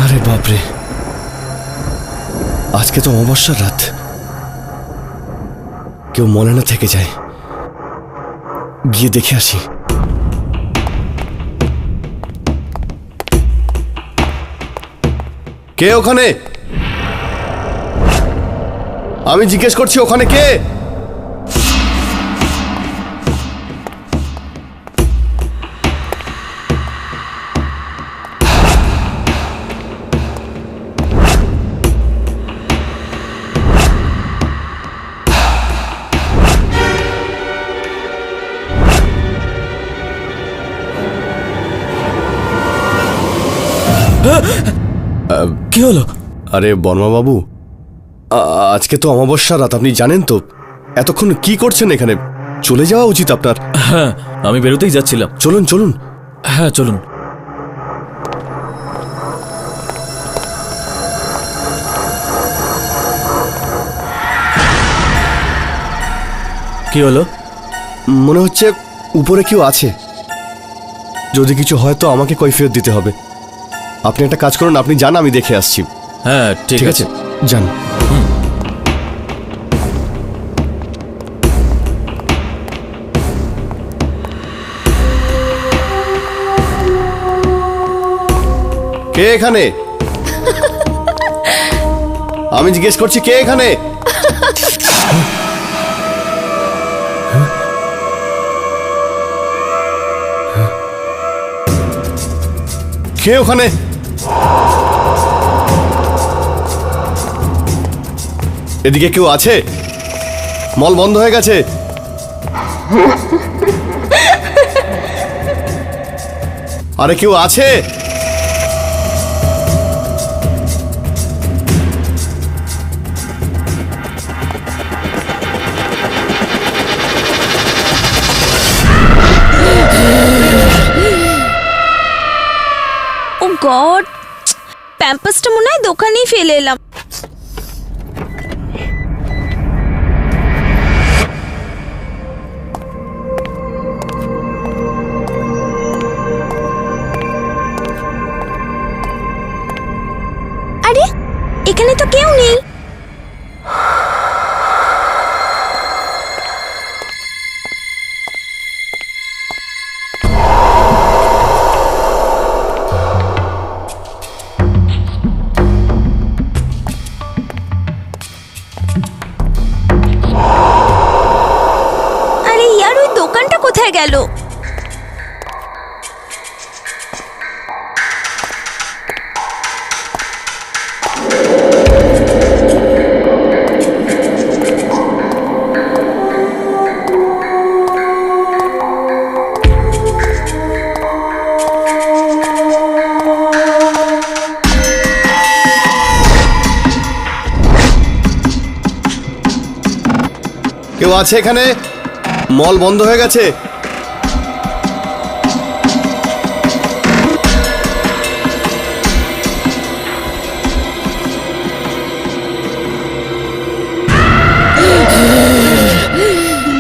আরে বাপরে, আজকে তো অমাবস্যার রাত। কেউ মনে না থেকে যায়, গিয়ে দেখে আসি। কে ওখানে? আমি জিজ্ঞেস করছি, ওখানে কে? কি হলো? আরে বর্মা বাবু, আজকে তো অমাবস্যা রাত, আপনি জানেন তো। এতক্ষণ কি করছেন এখানে? চলে যাওয়া উচিত আপনার। হ্যাঁ, আমি বেরোতেই যাচ্ছিলাম। চলুন চলুন। হ্যাঁ চলুন। কি হলো? মনে হচ্ছে উপরে কেউ আছে। যদি কিছু হয় তো আমাকে কৈফিয়ত দিতে হবে। আপনি একটা কাজ করুন, আপনি যান, আমি দেখে আসছি। হ্যাঁ ঠিক আছে, যান। কে এখানে? আমি জিজ্ঞেস করছি, কে এখানে? কে ওখানে? এদিকে কেউ আছে? মল বন্ধ হয়ে গেছে। আরে কেউ আছে? ও গড, প্যাম্পাসটা মনে হয় দোকানেই ফেলে এলাম। আরে এখানে তো কেউ নেই। আরে ইয়ার, ওই দোকানটা কোথায় গেল? কেউ আছে এখানে? মল বন্ধ হয়ে গেছে।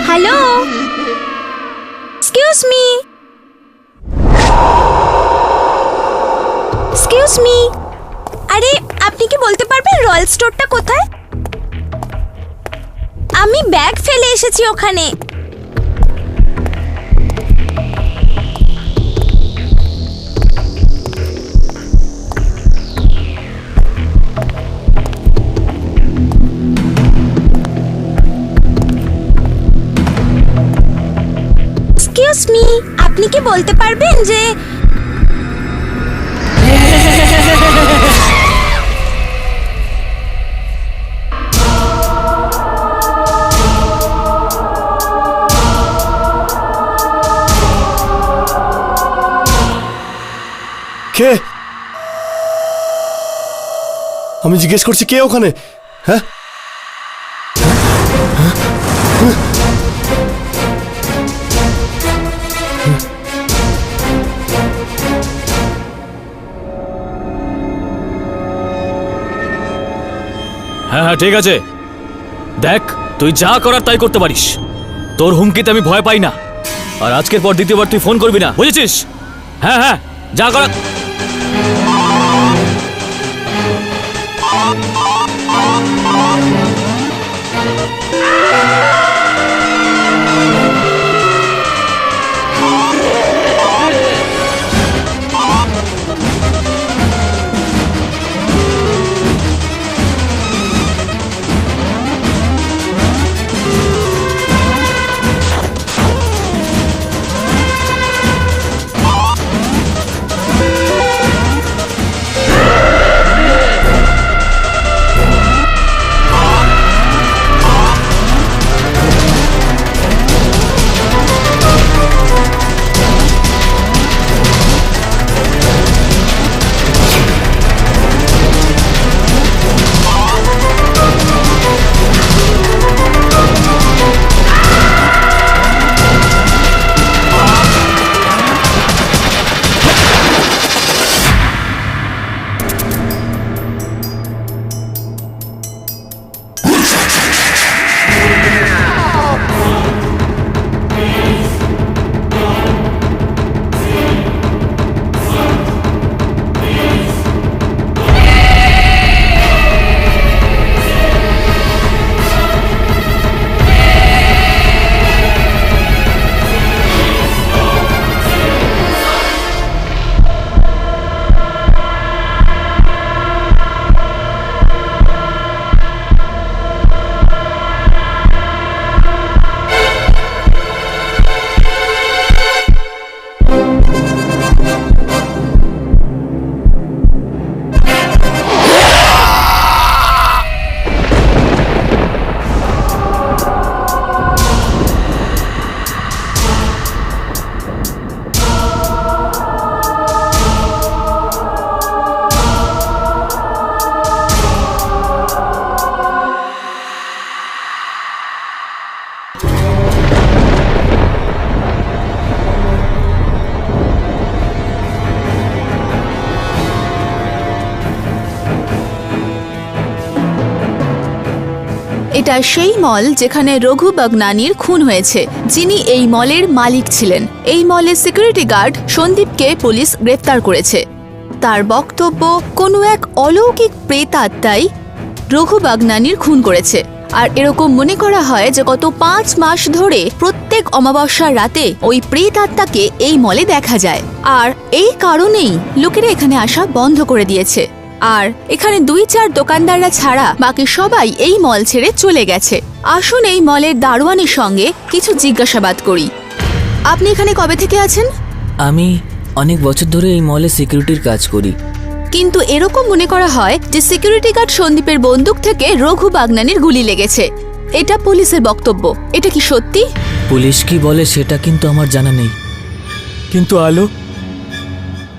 Hello, excuse me, excuse me. আরে আপনি কি বলতে পারবেন রয়্যাল স্টোরটা কোথায়? আমি ব্যাগ ফেলে এসেছি ওখানে। এক্সকিউজ মি, আপনি কি বলতে পারবেন যে কে? আমি জিজ্ঞেস করছি, কে ওখানে? হ্যাঁ, হ্যাঁ হ্যাঁ ঠিক আছে, দেখ তুই যা করার তাই করতে পারিস। তোর হুমকিতে আমি ভয় পাই না। আর আজকের পর দ্বিতীয়বার তুই ফোন করবি না, বুঝেছিস? হ্যাঁ হ্যাঁ, যা করা। এটা সেই মল যেখানে রঘু বাগনানির খুন হয়েছে, যিনি এই মলের মালিক ছিলেন। এই মলের সিকিউরিটি গার্ড সন্দীপকে পুলিশ গ্রেফতার করেছে। তার বক্তব্য, কোনো এক অলৌকিক প্রেতাত্মাই রঘু বাগনানির খুন করেছে। আর এরকম মনে করা হয় যে গত 5 মাস ধরে প্রত্যেক অমাবস্যার রাতে ওই প্রেতাত্মাকে এই মলে দেখা যায়। আর এই কারণেই লোকেরা এখানে আসা বন্ধ করে দিয়েছে। আর এখানে 2-4 দোকানদাররা ছাড়া বাকি সবাই এই মল ছেড়ে চলে গেছে। আসুন এই মলের দারোয়ানের সঙ্গে কিছু জিজ্ঞাসাবাদ করি। আপনি এখানে কবে থেকে আছেন? আমি অনেক বছর ধরে এই মলে সিকিউরিটির কাজ করি। কিন্তু এরকম মনে করা হয় যে সিকিউরিটি গার্ড সন্দীপের বন্দুক থেকে রঘু বাগনানির গুলি লেগেছে। এটা পুলিশের বক্তব্য। এটা কি সত্যি? পুলিশ কি বলে সেটা কিন্তু আমার জানা নেই। কিন্তু আলো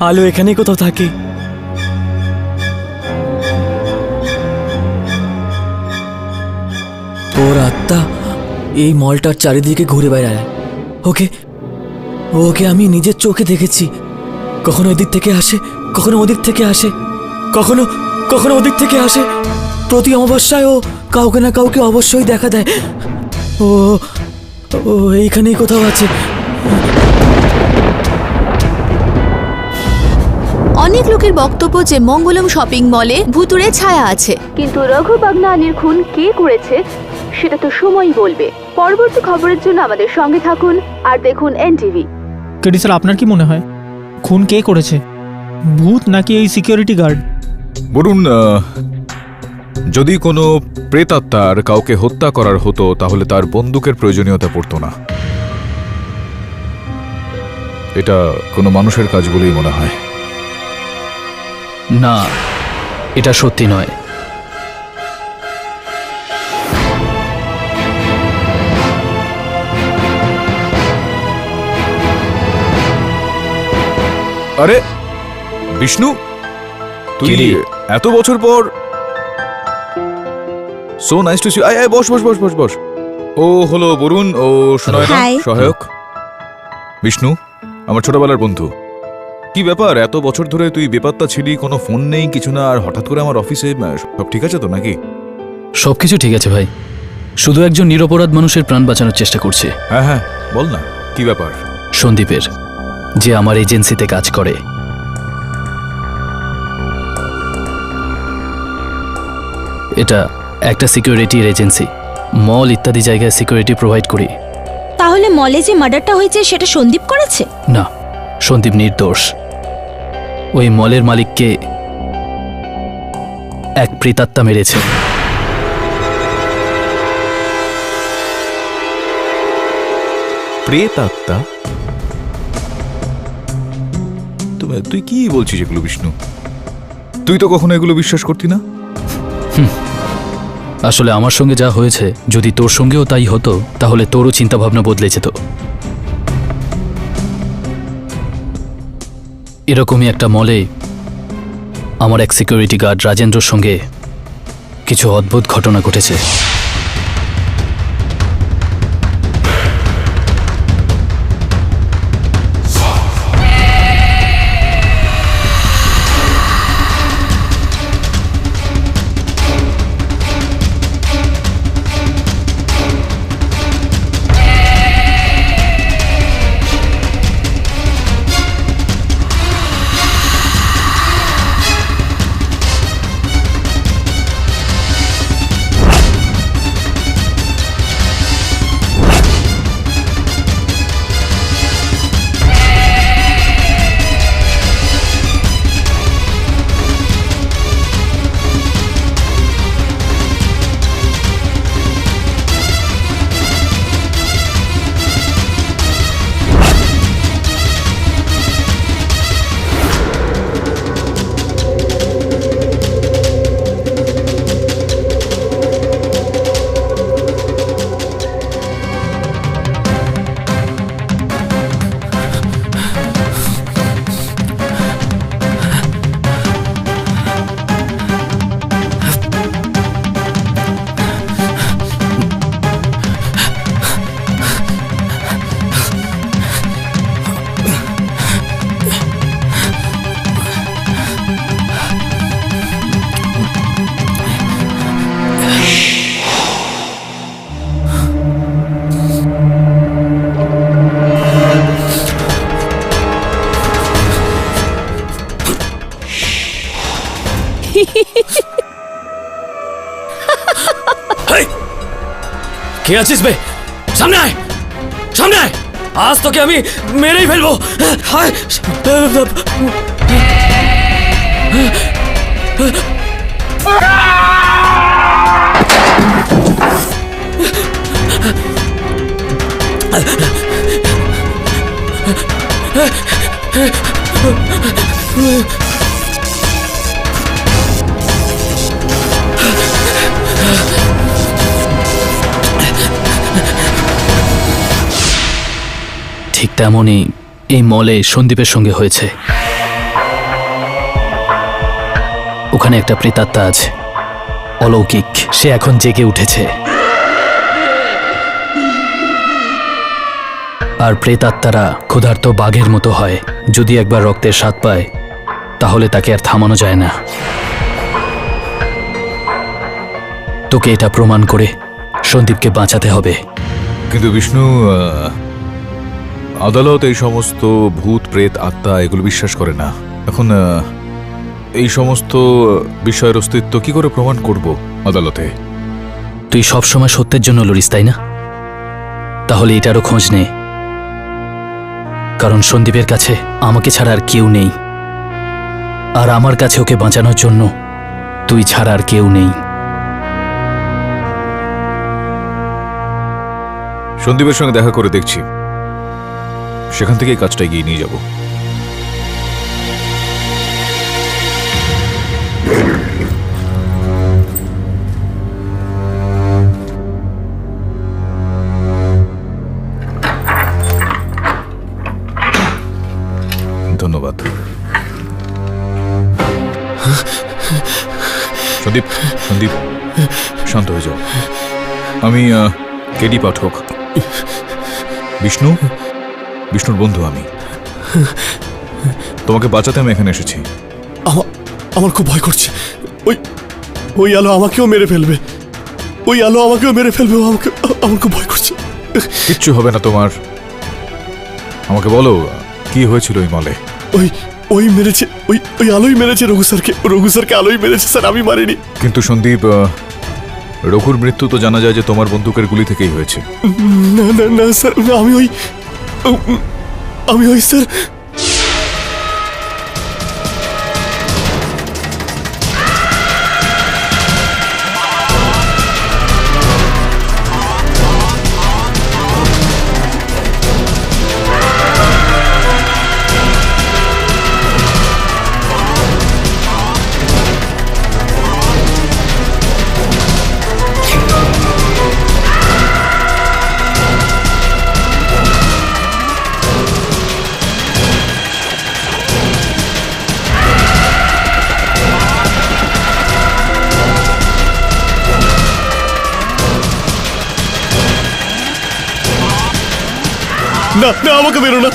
আলো এখানেই কোথাও থাকে। ওর আত্মা এই মলটার চারিদিকে ঘুরে বেড়ায়। ওকে ওকে আমি নিজের চোখে দেখেছি। কখনো এদিক থেকে আসে, কখনো ওদিক থেকে আসে, কখনো কখনো ওদিক থেকে আসে। প্রতি অমাবস্যায় ও কাউকে না কাউকে অবশ্যই দেখা দেয়। ও ও এইখানেই কোথাও আছে। অনেক লোকের বক্তব্য যে মঙ্গলম শপিং মলে ভুতুড়ে ছায়া আছে, কিন্তু রঘু বাগনানির খুন কে করেছে সেটা তো সময়ই বলবে। পরবর্তী খবরের জন্য আমাদের সঙ্গে থাকুন আর দেখুন এনটিভি। কেডি স্যার, আপনার কি মনে হয় খুন কে করেছে, ভূত নাকি এই সিকিউরিটি গার্ড? বরুণ, যদি কোনো প্রেতাত্মার কাউকে হত্যা করার হতো তাহলে তার বন্দুকের প্রয়োজনীয়তা পড়তো না। এটা কোনো মানুষের কাজ বলেই মনে হয়। না, এটা সত্যি নয়। আরে বিষ্ণু, তুই কি রে? এত বছর পর। So nice to see. আয় আয়, বস বস বস বস বস। ও হলো বরুণ, ও সুনয়না Hi. সহায়ক। বিষ্ণু আমার ছোটবেলার বন্ধু। কি ব্যাপার, এত বছর ধরে তুই বেপাত্তা ছিলি, কোনো ফোন নেই কিছু না, আর হঠাৎ করে আমার অফিসে সব ঠিক আছে তো নাকি? সবকিছু ঠিক আছে ভাই, শুধু একজন নিরপরাধ মানুষের প্রাণ বাঁচানোর চেষ্টা করছি। হ্যাঁ হ্যাঁ, বল না কি ব্যাপার। সন্দীপের, যে আমার এজেন্সিতে কাজ করে। এটা একটা সিকিউরিটির এজেন্সি। মল ইত্যাদি জায়গায় সিকিউরিটি প্রোভাইড করি। তাহলে মলে যে মার্ডারটা হয়েছে সেটা সন্দীপ করেছে? না, সন্দীপ নির্দোষ। ওই মলের মালিককে এক প্রেতাত্মা মেরেছে। প্রেতাত্মা? তুই কি বলছিস এগুলো বিষ্ণু? তুই তো কখনো এগুলো বিশ্বাস করতি না। আসলে আমার সঙ্গে যা হয়েছে, যদি তোর সঙ্গেও তাই হতো তাহলে তোরও চিন্তাভাবনা বদলে যেত। এরকমই একটা মলে আমার এক সিকিউরিটি গার্ড রাজেন্দ্রর সঙ্গে কিছু অদ্ভুত ঘটনা ঘটেছে। কে আছিস বে? সামনে আয়, সামনে আয়, আজ তোকে আমি মেরেই ফেলবো। হায়! ঠিক তেমনই এই মলে সন্দীপের সঙ্গে হয়েছে। ওখানে একটা প্রেতাত্মা আছে, অলৌকিক। সে এখন জেগে উঠেছে। আর প্রেতাত্মারা ক্ষুধার্ত বাঘের মতো হয়। যদি একবার রক্তের স্বাদ পায় তাহলে তাকে আর থামানো যায় না। তোকে এটা প্রমাণ করে সন্দীপকে বাঁচাতে হবে। কিন্তু বিষ্ণু, আদালত এই সমস্ত ভূত প্রেত আত্মা এগুলো বিশ্বাস করে না। এখন এই সমস্ত বিষয়ের অস্তিত্ব কি করে প্রমাণ করব আদালতে? তুই সবসময় সত্যের জন্য লড়িস, তাই না? তাহলে এটারও খোঁজ নে, কারণ সন্দীপের কাছে আমাকে ছাড়া আর কেউ নেই, আর আমার কাছে ওকে বাঁচানোর জন্য তুই ছাড়া আর কেউ নেই। সন্দীপের সঙ্গে দেখা করে দেখছি, সেখান থেকে কাজটা এগিয়ে নিয়ে যাব। ধন্যবাদ। সন্দীপ, সন্দীপ, শান্ত হয়ে যাও। আমি কেডি পাঠক, বিষ্ণুর বন্ধু। আমি তোমাকে বাঁচাতে আমি এখানে এসেছি। আমার খুব ভয় করছে। ওই আলো আমাকেও মেরে ফেলবে। ওই আলো আমাকেও মেরে ফেলবে। আমার খুব ভয় করছে। কিচ্ছু হবে না তোমার। আমাকে বলো কি হয়েছিল ওই মলে। ওই ওই মেরেছে, ওই ওই আলোই মেরেছে রঘু স্যারকে আলোই মেরেছে স্যার, আমি মারিনি। কিন্তু সন্দীপ, রঘুর মৃত্যু তো জানা যায় যে তোমার বন্দুকের গুলি থেকেই হয়েছে। না না না স্যার, আমি ওই স্যার না না, আমাকে বেরো না।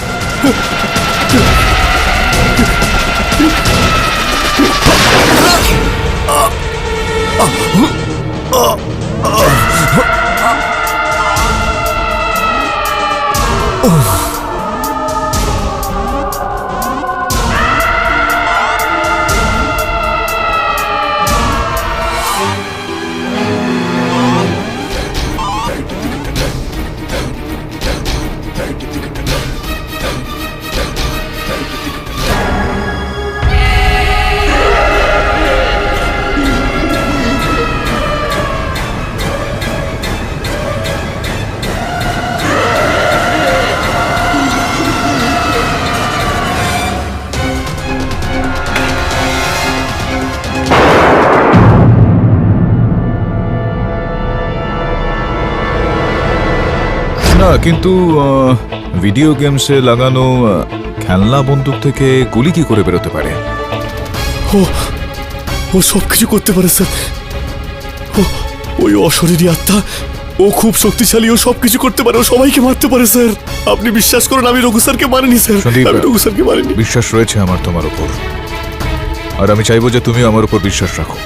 না, কিন্তু ভিডিও গেমসে লাগানো খেলনা বন্দুক থেকে গুলি কি করে বেরোতে পারে? ও সবকিছু করতে পারে স্যার। ওই অশরীরী আত্মা, ও খুব শক্তিশালী, ও সবকিছু করতে পারে, ও সবাইকে মারতে পারে স্যার। আপনি বিশ্বাস করুন, আমি রঘু স্যারকে মারিনি স্যার, সন্দীপ, আমি রঘু স্যারকে মারিনি। বিশ্বাস রয়েছে আমার তোমার উপর, আর আমি চাইবো যে তুমি আমার উপর বিশ্বাস রাখো।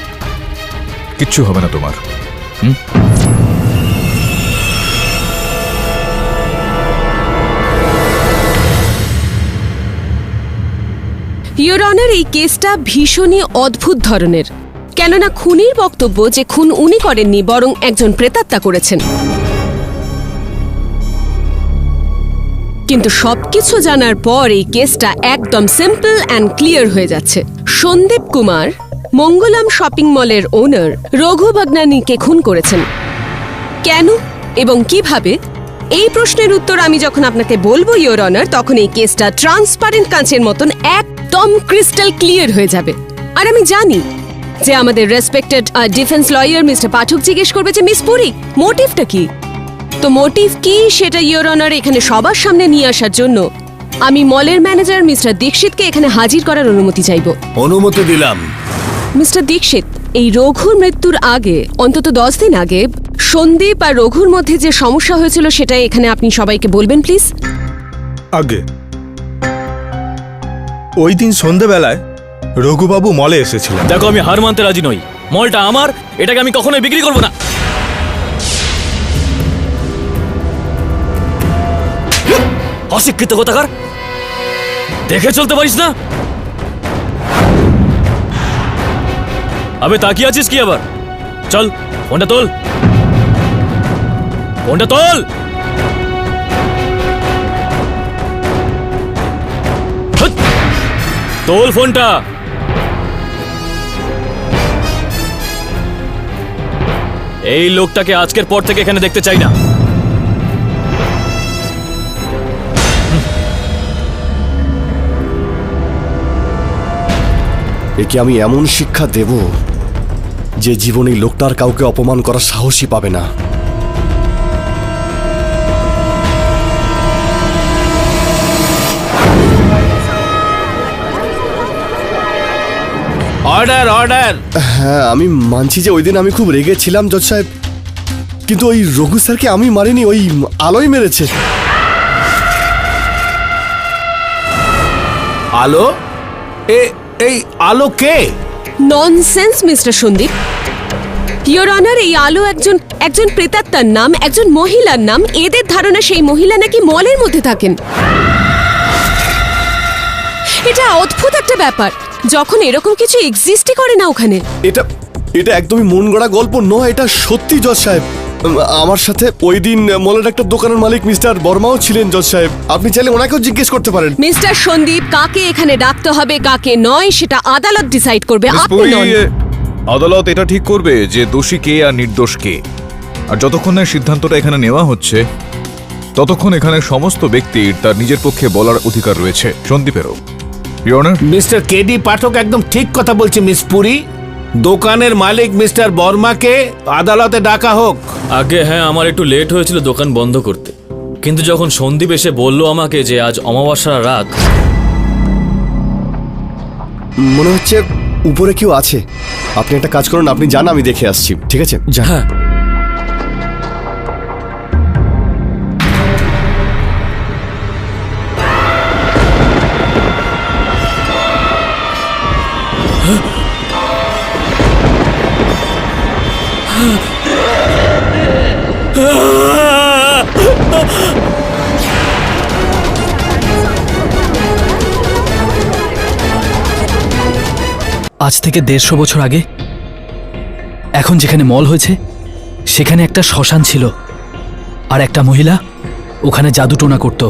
কিচ্ছু হবে না তোমার। ইয়োর অনার, এই কেসটা ভীষণই অদ্ভুত ধরনের। কেননা খুনির বক্তব্য যে খুন উনি করেননি, বরং একজন প্রেতাত্মা করেছেন। কিন্তু সবকিছু জানার পর এই কেসটা একদম সিম্পল অ্যান্ড ক্লিয়ার হয়ে যাচ্ছে। সন্দীপ কুমার, মঙ্গলম শপিং মলের ওনার, রঘু বাগনানিকে খুন করেছেন। কেন এবং কিভাবে, এই প্রশ্নের উত্তর আমি যখন আপনাকে বলবো ইয়োর অনার, তখন এই কেসটা ট্রান্সপারেন্ট কাঁচের মতন একদম ক্রিস্টাল ক্লিয়ার হয়ে যাবে। আর আমি জানি যে আমাদের রেসপেক্টেড ডিফেন্স লয়ার মিস্টার পাঠক জিজ্ঞেস করবে যে মিস পুরী, মোটিভটা কি? তো মোটিভ কি সেটা ইয়োর অনার এখানে সবার সামনে নিয়ে আসার জন্য আমি মলের ম্যানেজার মিস্টার দীক্ষিতকে এখানে হাজির করার অনুমতি চাইব। অনুমতি দিলাম। মিস্টার দীক্ষিত, এই রঘুর মৃত্যুর আগে, অন্তত 10 দিন আগে, সন্দীপ আর রঘুর মধ্যে যে সমস্যা হয়েছিল সেটা এখানে আপনি সবাইকে বলবেন প্লিজ। আগে ওই দিন সন্ধেবেলায় রঘুবাবু মলে এসেছিলেন। দেখো, আমি হার মানতে রাজি নই। মলটা আমার, এটাকে আমি কখনোই বিক্রি করবো না। অশিক্ষিত কোথাকার, দেখে চলতে পারিস না? আবে তাকিয়ে আছিস কি আবার? চল ফোনটা তোল, ফোনটা তোল। তোল ফোনটা। এই লোকটাকে আজকের পর থেকে এখানে দেখতে চাই না। একে আমি এমন শিক্ষা দেব যে জীবনে এই লোকটার কাউকে অপমান করার সাহসই পাবে না। Order order. হ্যাঁ, আমি মানছি যে ওই দিন আমি খুব রেগেছিলাম জজ সাহেব, কিন্তু ওই রঘু স্যারকে আমি মারিনি, ওই আলোই মেরেছে। আলো? এই আলো কে? Nonsense mister Sandeep. Your honour, এই আলো একজন প্রেতাত্মার নাম, একজন মহিলার নাম। এদের ধারণা সেই মহিলা নাকি মলের মধ্যে থাকেন। এটা অদ্ভুত একটা ব্যাপার, যখন এরকম কিছু এক্সিস্টই করে না ওখানে। এটা এটা একদমই মন গড়া গল্প নয়, এটা সত্যি জজ সাহেব। আমার সাথে ওই দিন মলের একটা দোকানের মালিক মিস্টার বর্মাও ছিলেন জজ সাহেব। আপনি চাইলে ওনাকেও জিজ্ঞেস করতে পারেন। মিস্টার সন্দীপ, কাকে এখানে ডাকতে হবে কাকে নয় সেটা আদালত ডিসাইড করবে, মিস আপনি পুরী, নন। আদালত এটা ঠিক করবে যে দোষী কে আর নির্দোষ কে। আর যতক্ষণ না সিদ্ধান্তটা এখানে নেওয়া হচ্ছে ততক্ষণ এখানে সমস্ত ব্যক্তির তার নিজের পক্ষে বলার অধিকার রয়েছে, সন্দীপেরও। ইওর অনার, মিস্টার কেডি পাঠক একদম ঠিক কথা বলছে মিস পুরী। দোকানের মালিক মিস্টার বর্মাকে আদালতে ডাকা হোক। আগে হ্যাঁ, আমার একটু লেট হয়েছিল দোকান বন্ধ করতে, কিন্তু যখন সন্দীপ এসে বলল আমাকে যে আজ অমাবস্যার রাত, মনে হচ্ছে উপরে কেউ আছে। আপনি একটা কাজ করুন, আপনি যান, আমি দেখে আসছি, ঠিক আছে? হ্যাঁ আজ থেকে 150 বছর আগে এখন যেখানে মল হয়েছে সেখানে একটা শ্মশান ছিল, আর একটা মহিলা ওখানে জাদুটোনা করত।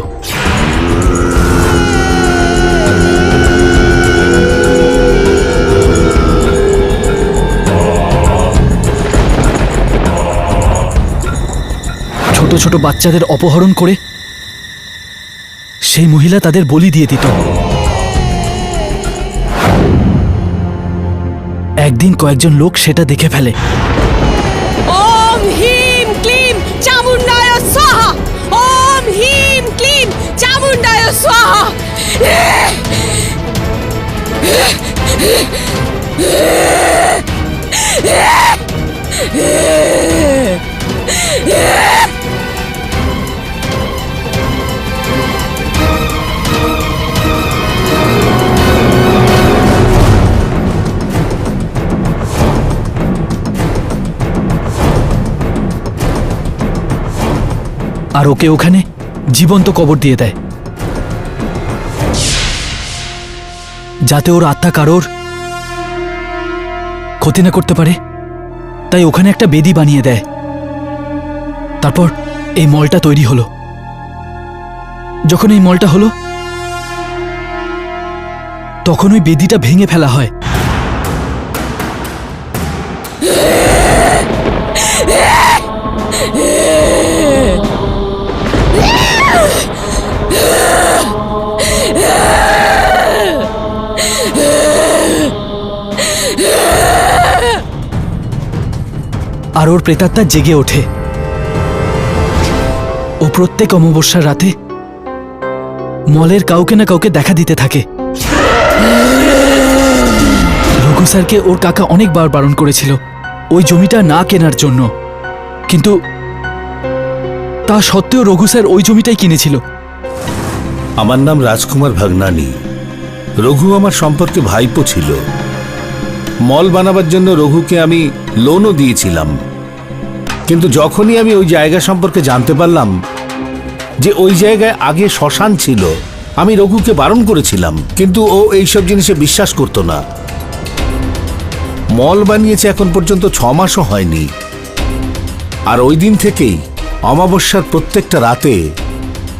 ছোট ছোট বাচ্চাদের অপহরণ করে সেই মহিলা তাদের বলি দিয়ে দিত। একদিন কয়েকজন লোক সেটা দেখে ফেলে। ওম হিম ক্লিম চামুন্ডায় স্বাহা, ওম হিম ক্লিম চামুন্ডায় স্বাহা। আর ওকে ওখানে জীবন্ত কবর দিয়ে দেয়, যাতে ওর আত্মা কারোর ক্ষতি না করতে পারে। তাই ওখানে একটা বেদি বানিয়ে দেয়। তারপর এই মলটা তৈরি হলো। যখন এই মলটা হলো তখন ওই বেদিটা ভেঙে ফেলা হয়। আর ওর প্রেতাত্মা জেগে ওঠে। ও প্রত্যেক অমাবস্যার রাতে মলের কাউকে না কাউকে দেখা দিতে থাকে। রঘু স্যারকে ওর কাকা অনেকবার বারণ করেছিল ওই জমিটা না কেনার জন্য, কিন্তু তা সত্ত্বেও রঘু স্যার ওই জমিটাই কিনেছিল। আমার নাম রাজকুমার ভাগনানি। রঘু আমার সম্পর্কে ভাইপো ছিল। মল বানাবার জন্য রঘুকে আমি লোনও দিয়েছিলাম, কিন্তু যখনই আমি ওই জায়গা সম্পর্কে জানতে পারলাম যে ওই জায়গায় আগে শ্মশান ছিল, আমি রঘুকে বারণ করেছিলাম, কিন্তু ও এইসব জিনিসে বিশ্বাস করতো না। মল বানিয়েছে এখন পর্যন্ত 6 মাসও হয়নি, আর ওই দিন থেকেই অমাবস্যার প্রত্যেকটা রাতে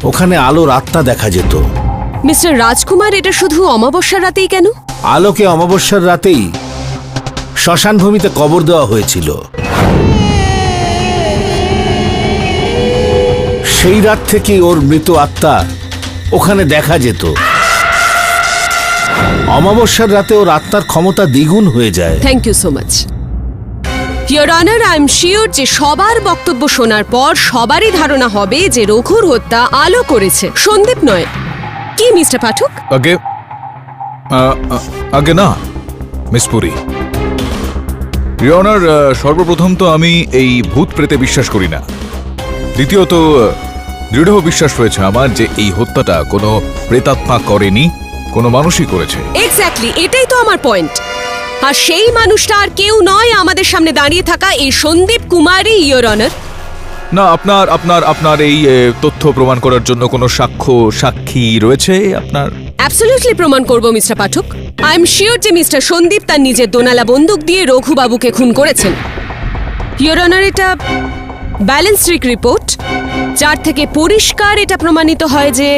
ওখানে আলোর আত্মা দেখা যেত। মিস্টার রাজকুমার, এটা শুধু অমাবস্যার রাতেই কেন? আলোকে অমাবস্যার রাতেই শ্মশান ভূমিতে কবর দেওয়া হয়েছিল। সেই রাত থেকেই ওর মৃত আত্মা ওখানে দেখা যেত। অমাবস্যার রাতে ওর আত্মার ক্ষমতা দ্বিগুণ হয়ে যায়। Thank you so much your honour. I am sure যে সবার বক্তব্য শোনার পর সবারই ধারণা হবে যে রঘুর হত্যা আলো করেছে, সন্দীপ নয়। কি মিস্টার পাঠক? আগে না মিস পুরী। ইওর অনার, সর্বপ্রথম তো আমি এই ভূত প্রেতে বিশ্বাস করি না। দ্বিতীয়ত দৃঢ় বিশ্বাস রয়েছে আমার যে এই হত্যাটা কোনো প্রেতাত্মা করেনি, কোনো মানুষই করেছে। এক্স্যাক্টলি, এটাই তো আমার পয়েন্ট। আর সেই মানুষটা আর কেউ নয়, আমাদের সামনে দাঁড়িয়ে থাকা এই সন্দীপ কুমারই, ইয়োর অনার। না, আপনার এই তথ্য প্রমাণ করার জন্য কোনো সাক্ষ্য সাক্ষী রয়েছে আপনার? অ্যাবসলিউটলি প্রমাণ করব mister Pathak. I am sure যে মিস্টার সন্দীপ তার নিজের দোনালা বন্দুক দিয়ে রঘুবাবুকে খুন করেছেন। ইয়োর অনার, এটা ব্যালেন্সড রিপোর্ট, যার থেকে পরিষ্কার এটা প্রমাণিত হয় যে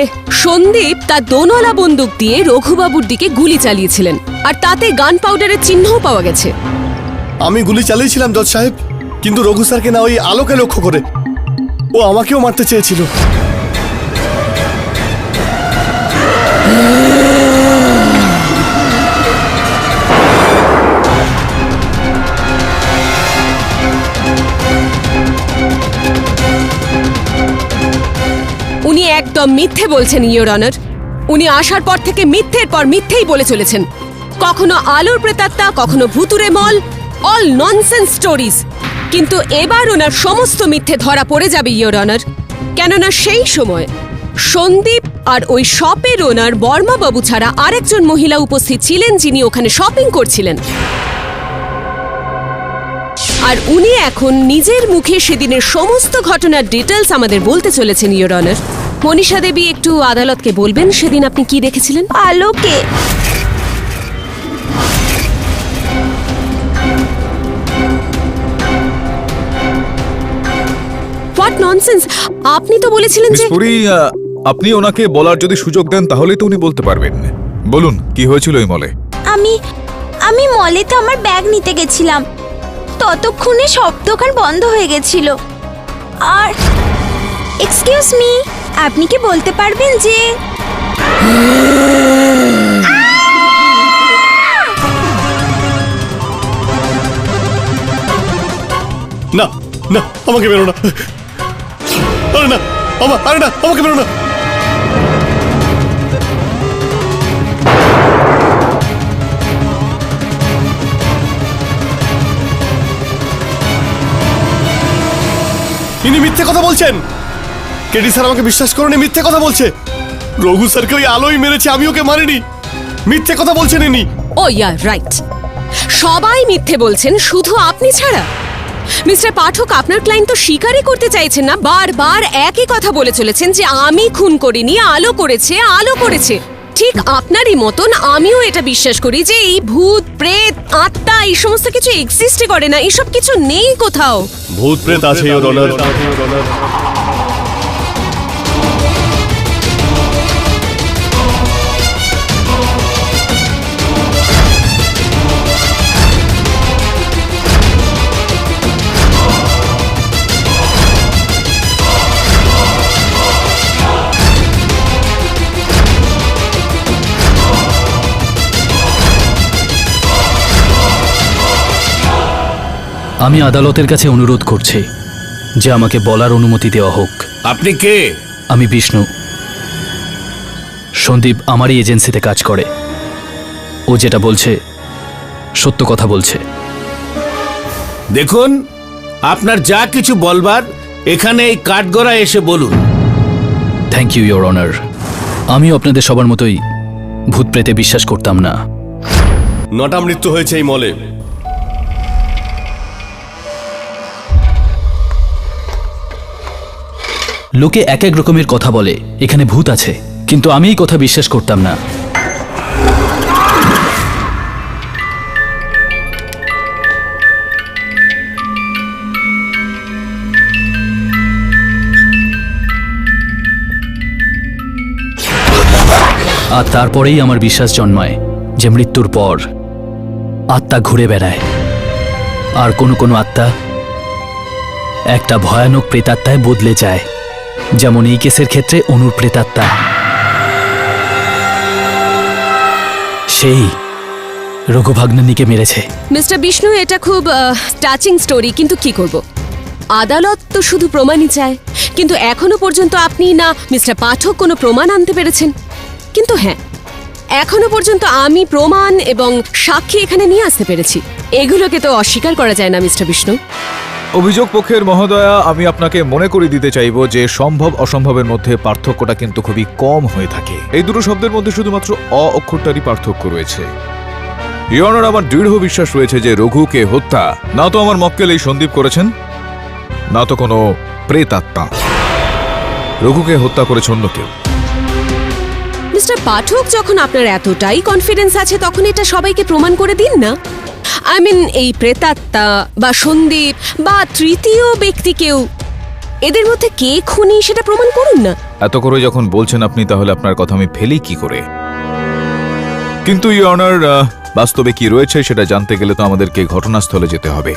সন্দীপ তার দোনলা বন্দুক দিয়ে রঘুবাবুর দিকে গুলি চালিয়েছিলেন, আর তাতে গান পাউডারের চিহ্নও পাওয়া গেছে। আমি গুলি চালিয়েছিলাম জজ সাহেব, কিন্তু রঘু স্যারকে না ওই আলোকে লক্ষ্য করে। ও আমাকেও মারতে চেয়েছিল। উনি একদম মিথ্যে বলছেন ইয়োর অনার। উনি আসার পর থেকে মিথ্যের পর মিথ্যেই বলে চলেছেন। কখনো আলোর প্রেতাত্মা, কখনো ভুতুরে মল, অল ননসেন্স স্টোরিজ। কিন্তু এবার ওনার সমস্ত মিথ্যে ধরা পড়ে যাবে ইয়োর অনার, কেননা সেই সময় সন্দীপ আর ওই শপের ওনার বর্মাবাবু ছাড়া আরেকজন মহিলা উপস্থিত ছিলেন, যিনি ওখানে শপিং করছিলেন। আর উনি এখন নিজের মুখে সেদিনের সমস্ত ঘটনার ডিটেলস আমাদের বলতে চলেছেন ইয়োর অনার। মনীষা দেবী, একটু আদালতকে বলবেন সেদিন আপনি কি দেখেছিলেন? আলোকে। What nonsense! আপনি তো বলেছিলেন মিস যে পুরী, আপনি ওনাকে বলার যদি সুযোগ দেন তাহলে তো উনি বলতে পারবেন। বলুন, কি হয়েছিল এই মলে? আমি মলেতে আমার ব্যাগ নিতে গেছিলাম, ততক্ষণে সব দোকান বন্ধ হয়ে গেছিল। আর এক্সকিউজ মি, আপনি কি বলতে পারবেন যে না না, আমাকে বেরো না। আরে না, আরে না, আমাকে বেরো না। ইনি মিথ্যে কথা বলছেন। কেডি স্যার আমাকে বিশ্বাস করুন, মিথ্যে কথা বলছে। রঘু স্যারকে ওই আলোই মেরেছে, আমি ওকে মারিনি। মিথ্যে কথা বলছেন ইনি। ও ইয়া রাইট, সবাই মিথ্যে বলছেন, শুধু আপনি ছাড়া। মিস্টার পাঠক, আপনার ক্লায়েন্ট তো স্বীকারই করতে চাইছেন না। বারবার একই কথা বলে চলেছেন যে আমি খুন করিনি, আলো করেছে, আলো করেছে। ঠিক আপনারই মতন আমিও এটা বিশ্বাস করি যে এই ভূত, প্রেত, আত্মা এই সমস্ত কিছু এক্সিস্টই করে না, এসব কিছু নেই কোথাও। ভূত প্রেত আছে ইওর অনার। আমি আদালতের কাছে অনুরোধ করছি যে আমাকে বলার অনুমতি দেওয়া হোক। আপনি কে? আমি বিষ্ণু। সন্দীপ আমারই এজেন্সিতে কাজ করে। ও যেটা বলছে সত্য কথা বলছে। দেখুন, আপনার যা কিছু বলবার এখানে এই কাঠগড়ায় এসে বলুন। Thank you your honour. আমিও আপনাদের সবার মতোই ভূত প্রেতে বিশ্বাস করতাম না। 9টা মৃত্যু হয়েছে এই মলে। লোকে এক এক রকমের কথা বলে এখানে ভূত আছে, কিন্তু আমি এই কথা বিশ্বাস করতাম না। আর তারপরেই আমার বিশ্বাস জন্মায় যে মৃত্যুর পর আত্মা ঘুরে বেড়ায়, আর কোনো কোনো আত্মা একটা ভয়ানক প্রেতাত্মায় বদলে যায়, যেমন এই কেসের ক্ষেত্রে অনুর প্রেতাত্মা। সেই রঘুভাগ্নানীকে মেরেছে। মিস্টার বিষ্ণু, এটা খুব টাচিং স্টোরি, কিন্তু কি করব, আদালত তো শুধু প্রমাণই চায়। কিন্তু এখনো পর্যন্ত আপনি না মিস্টার পাঠক কোনো প্রমাণ আনতে পেরেছেন। কিন্তু হ্যাঁ, এখনো পর্যন্ত আমি প্রমাণ এবং সাক্ষী এখানে নিয়ে আসতে পেরেছি। এগুলোকে তো অস্বীকার করা যায় না মিস্টার বিষ্ণু। অভিযোগ পক্ষের মহোদয়া, আমি আপনাকে মনে করে দিতে চাইব যে সম্ভব অসম্ভবের মধ্যে পার্থক্যটা কিন্তু খুবই কম হয়ে থাকে। এই দুটো শব্দের মধ্যে শুধুমাত্র অ অক্ষরটারই পার্থক্য রয়েছে। ইওর অনার, আমার দৃঢ় বিশ্বাস রয়েছে যে রঘুকে হত্যা না তো আমার মক্কেল এই সন্দীপ করেছেন, না তো কোনো প্রেতাত্মা। রঘুকে হত্যা করেছে অন্য কেউ। মিস্টার পাঠক, যখন আপনার এতটাই কনফিডেন্স আছে তখন এটা সবাইকে প্রমাণ করে দিন না। আই মিন, এই প্রেতাত্মা বা সন্দীপ বা তৃতীয় ব্যক্তি কেউ, এদের মধ্যে কে খুনি সেটা প্রমাণ করুন না। এত করে যখন বলছেন আপনি, তাহলে আপনার কথা আমি ফেলি কি করে? কিন্তু ইওর অনার, বাস্তবে কি রয়েছে সেটা জানতে গেলে তো আমাদেরকে ঘটনাস্থলে যেতে হবে।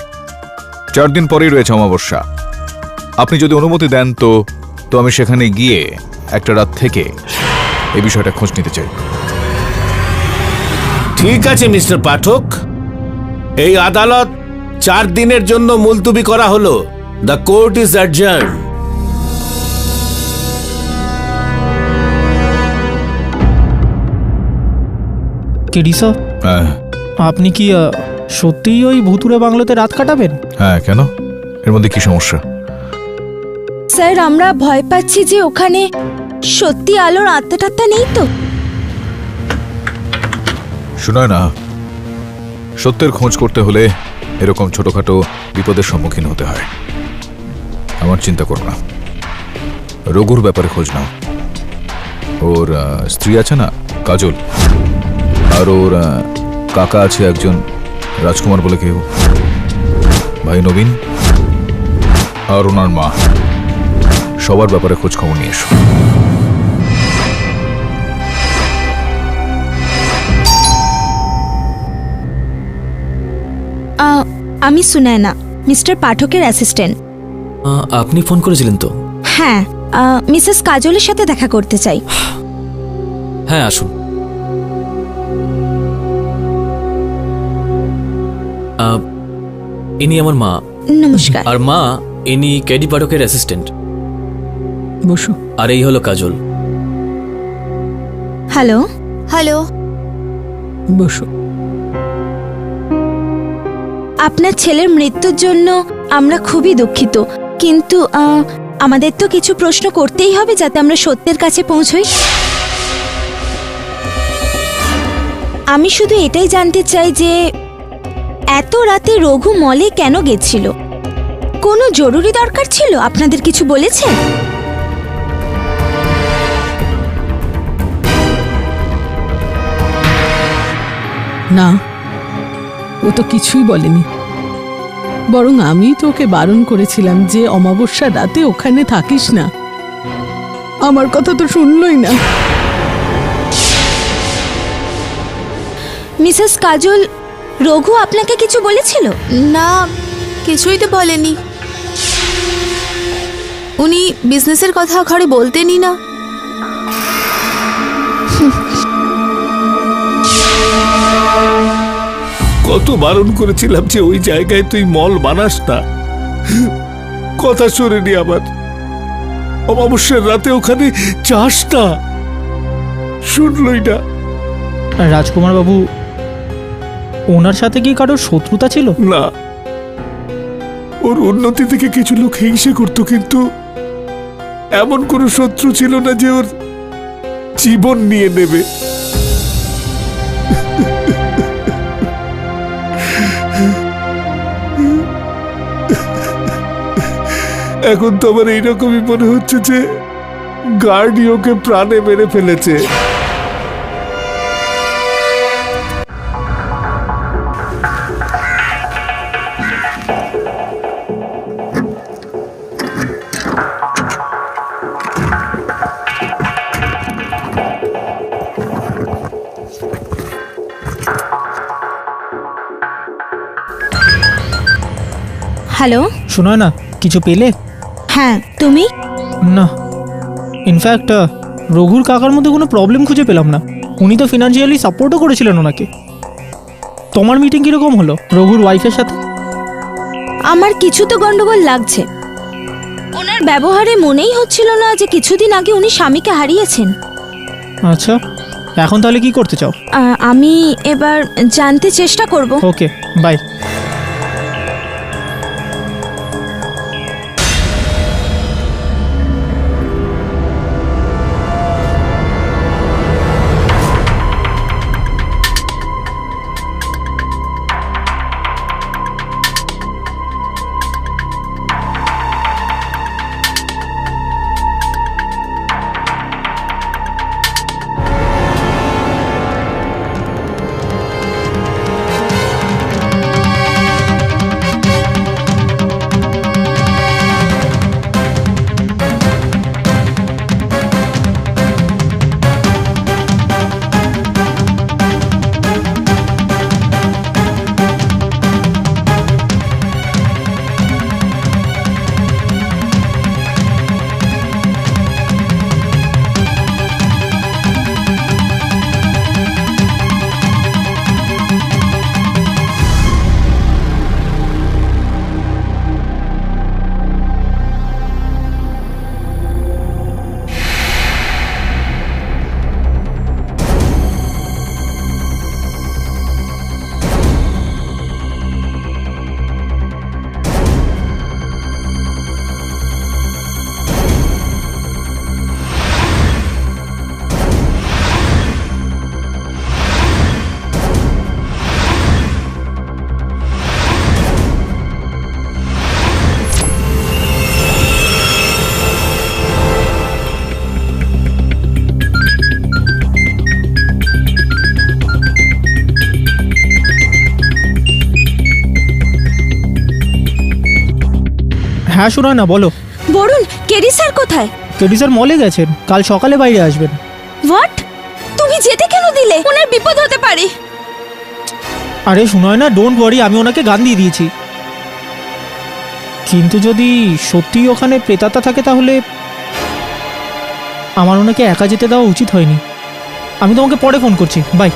4 দিন পরেই রয়েছে অমাবস্যা। আপনি যদি অনুমতি দেন তো আমি সেখানে গিয়ে একটা রাত থেকে এই বিষয়টা খোঁজ নিতে চাই। ঠিক আছে মিস্টার পাঠক, এই আদালত 4 দিনের জন্য মুলতবি করা হলো। The court is adjourn. KD sir, হ্যাঁ আপনি কি সত্যিই ওই ভুতুরে বাংলোতে রাত কাটাবেন? হ্যাঁ, কেন? এর মধ্যে কি সমস্যা? স্যার, আমরা ভয় পাচ্ছি যে ওখানে সত্যি আলোর আত্মাটাত্মা নেই তো। শোনায় না, সত্যের খোঁজ করতে হলে এরকম ছোটখাটো বিপদের সম্মুখীন হতে হয়। আমার চিন্তা করো না, রঘুর ব্যাপারে খোঁজ নাও। ওর স্ত্রী আছে না, কাজল, আর ওর কাকা আছে একজন রাজকুমার বলে কেউ, ভাই নবীন, আর ওনার মা, সবার ব্যাপারে খোঁজ খবর নিয়ে এসো। আমি সুনায়না, মিস্টার পাঠকের অ্যাসিস্ট্যান্ট। আপনি ফোন করেছিলেন তো? হ্যাঁ, মিসেস কাজলের সাথে দেখা করতে চাই। হ্যাঁ, আসুন। ইনি আমার মা। নমস্কার। আর মা, ইনি কেডি পাঠকের অ্যাসিস্ট্যান্ট। বসু। আর এই হলো কাজল। হ্যালো। হ্যালো। বসু। আপনার ছেলের মৃত্যুর জন্য আমরা খুবই দুঃখিত, কিন্তু আমাদের তো কিছু প্রশ্ন করতেই হবে যাতে আমরা সত্যের কাছে পৌঁছই। আমি শুধু এটাই জানতে চাই যে এত রাতে রঘু মলে কেন গেছিল? কোনো জরুরি দরকার ছিল? আপনাদের কিছু বলেছে? না, ও তো কিছুই বলেনি। বরং আমি তোকে বারণ করেছিলাম যে অমাবস্যার রাতে ওখানে থাকিস না। আমার কথা তো শুনলই না। মিসেস কাজল, রঘু আপনাকে কিছু বলেছিল? না, কিছুই তো বলেনি। উনি বিজনেসের কথা ঘরে বলতেনই না। কত বারণ করেছিলাম যে ওই জায়গায় তুই মল বানাস না, কথা শোনেনি আমার। অমাবস্যার রাতে ওখানে যাস না, শুনলই না। রাজকুমার বাবু, ওনার সাথে কি কারোর শত্রুতা ছিল? না, ওর উন্নতি থেকে কিছু লোক হিংসে করত, কিন্তু এমন কোনো শত্রু ছিল না যে ওর জীবন নিয়ে নেবে। এখন তো আমার এইরকমই মনে হচ্ছে যে গার্ডই ওকে প্রাণে মেরে ফেলেছে। হ্যালো। শোনো না, কিছু পেলে? হ্যাঁ, তুমি? না, ইনফ্যাক্ট রঘুর কাকার মধ্যে কোনো প্রবলেম খুঁজে পেলাম না। উনি তো ফিনান্সিয়ালি সাপোর্টও করেছিলেন ওনাকে। তোমার মিটিং কিরকম হলো রঘুর ওয়াইফের সাথে? আমার কিছু তো গন্ডগোল লাগছে। ওনার ব্যবহারে মনেই হচ্ছিল না যে কিছুদিন আগে উনি স্বামীকে হারিয়েছেন। আচ্ছা, এখন তাহলে কি করতে চাও? আমি এবার জানতে চেষ্টা করব। ওকে, বাই। হ্যাঁ শোনা না, বলো। বরুণ, কেরি স্যার কোথায়? কেডি স্যার মলে গেছেন, কাল সকালে বাইরে আসবেন। হোয়াট? তুমি যেতে কেন দিলে? ওনার বিপদ হতে পারে। আরে শোনায় না, ডোন্ট ওয়ারি, আমি ওনাকে গান দিয়ে দিয়েছি। কিন্তু যদি সত্যিই ওখানে প্রেতাত্মা থাকে তাহলে আমার ওনাকে একা যেতে দেওয়া উচিত হয়নি। আমি তোমাকে পরে ফোন করছি, বাই।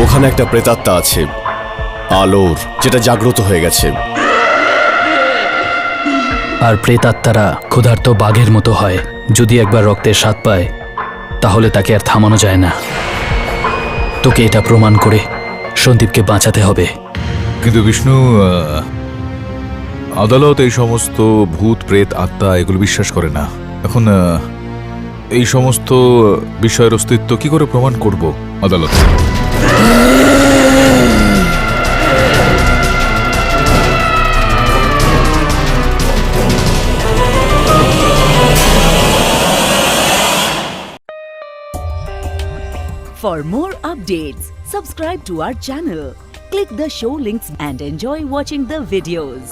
ওখানে একটা প্রেতাত্মা আছে আলোর, যেটা জাগ্রত হয়ে গেছে। আর প্রেতাত্মারা ক্ষুধার্ত বাঘের মতো হয়, যদি একবার রক্তের স্বাদ পায় তাহলে তাকে আর থামানো যায় না। তোকে এটা প্রমাণ করে সন্দীপকে বাঁচাতে হবে। কিন্তু বিষ্ণু, আদালত এই সমস্ত ভূত প্রেত আত্মা এগুলো বিশ্বাস করে না। এখন এই সমস্ত বিষয়ের অস্তিত্ব কি করে প্রমাণ করব আদালত? For more updates, subscribe to our channel, click the show links and enjoy watching the videos.